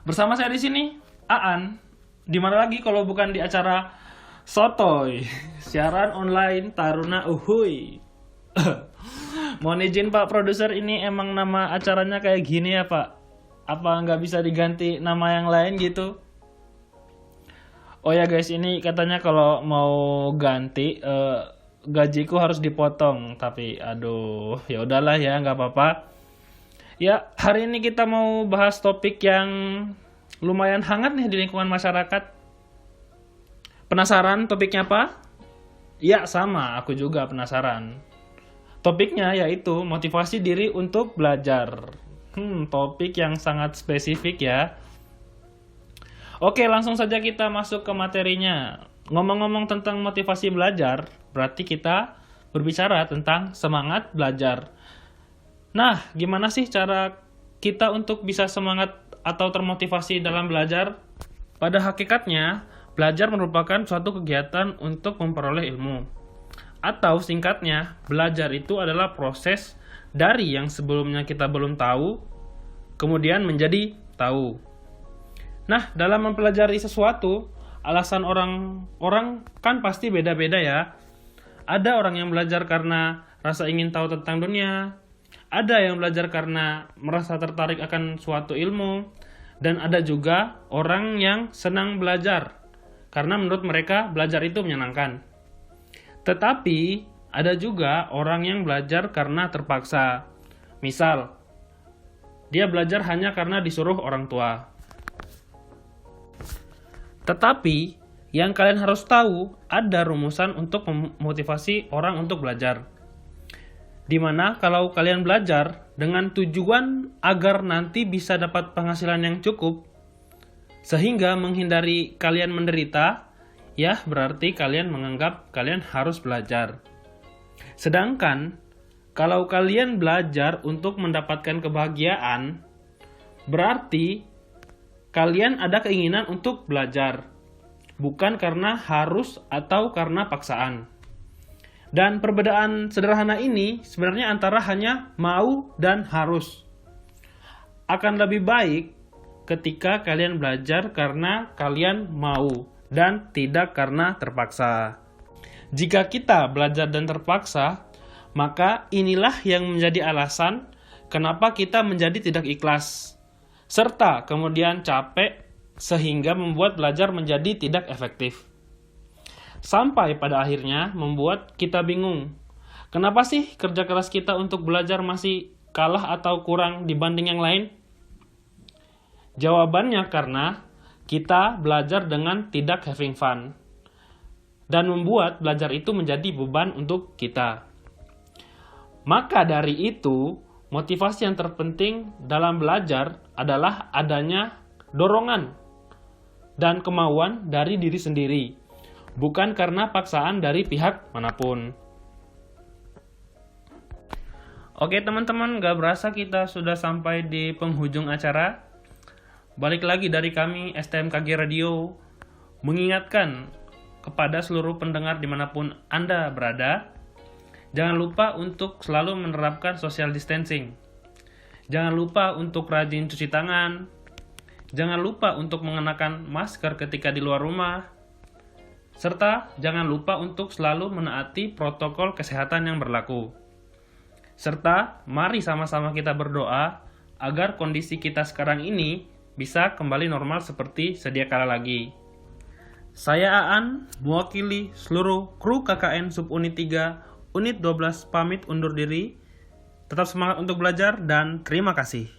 Bersama saya di sini, Aan. Di mana lagi kalau bukan di acara Sotoy, siaran online Taruna Uhuy. Mohon izin Pak Produser, ini emang nama acaranya kayak gini ya Pak? Apa nggak bisa diganti nama yang lain gitu? Oh ya guys, ini katanya kalau mau ganti gajiku harus dipotong, tapi aduh, ya udahlah ya, nggak apa-apa. Ya, hari ini kita mau bahas topik yang lumayan hangat nih di lingkungan masyarakat. Penasaran topiknya apa? Ya, sama, aku juga penasaran. Topiknya yaitu motivasi diri untuk belajar. Topik yang sangat spesifik ya. Oke, langsung saja kita masuk ke materinya. Ngomong-ngomong tentang motivasi belajar, berarti kita berbicara tentang semangat belajar. Nah, gimana sih cara kita untuk bisa semangat atau termotivasi dalam belajar? Pada hakikatnya, belajar merupakan suatu kegiatan untuk memperoleh ilmu. Atau singkatnya, belajar itu adalah proses dari yang sebelumnya kita belum tahu, kemudian menjadi tahu. Nah, dalam mempelajari sesuatu, alasan orang kan pasti beda-beda ya. Ada orang yang belajar karena rasa ingin tahu tentang dunia, ada yang belajar karena merasa tertarik akan suatu ilmu, dan ada juga orang yang senang belajar karena menurut mereka belajar itu menyenangkan. Tetapi ada juga orang yang belajar karena terpaksa. Misal, dia belajar hanya karena disuruh orang tua. Tetapi yang kalian harus tahu, ada rumusan untuk memotivasi orang untuk belajar. Dimana kalau kalian belajar dengan tujuan agar nanti bisa dapat penghasilan yang cukup, sehingga menghindari kalian menderita, ya berarti kalian menganggap kalian harus belajar. Sedangkan kalau kalian belajar untuk mendapatkan kebahagiaan, berarti kalian ada keinginan untuk belajar, bukan karena harus atau karena paksaan. Dan perbedaan sederhana ini sebenarnya antara hanya mau dan harus. Akan lebih baik ketika kalian belajar karena kalian mau dan tidak karena terpaksa. Jika kita belajar dan terpaksa, maka inilah yang menjadi alasan kenapa kita menjadi tidak ikhlas, serta kemudian capek sehingga membuat belajar menjadi tidak efektif. Sampai pada akhirnya membuat kita bingung. Kenapa sih kerja keras kita untuk belajar masih kalah atau kurang dibanding yang lain? Jawabannya karena kita belajar dengan tidak having fun. Dan membuat belajar itu menjadi beban untuk kita. Maka dari itu, motivasi yang terpenting dalam belajar adalah adanya dorongan dan kemauan dari diri sendiri, bukan karena paksaan dari pihak manapun. Oke teman-teman, gak berasa kita sudah sampai di penghujung acara. Balik lagi dari kami STMKG Radio, mengingatkan kepada seluruh pendengar dimanapun Anda berada, jangan lupa untuk selalu menerapkan social distancing. Jangan lupa untuk rajin cuci tangan. Jangan lupa untuk mengenakan masker ketika di luar rumah. Serta jangan lupa untuk selalu menaati protokol kesehatan yang berlaku. Serta mari sama-sama kita berdoa agar kondisi kita sekarang ini bisa kembali normal seperti sedia kala lagi. Saya Aan, mewakili seluruh kru KKN Subunit 3, Unit 12 pamit undur diri. Tetap semangat untuk belajar dan terima kasih.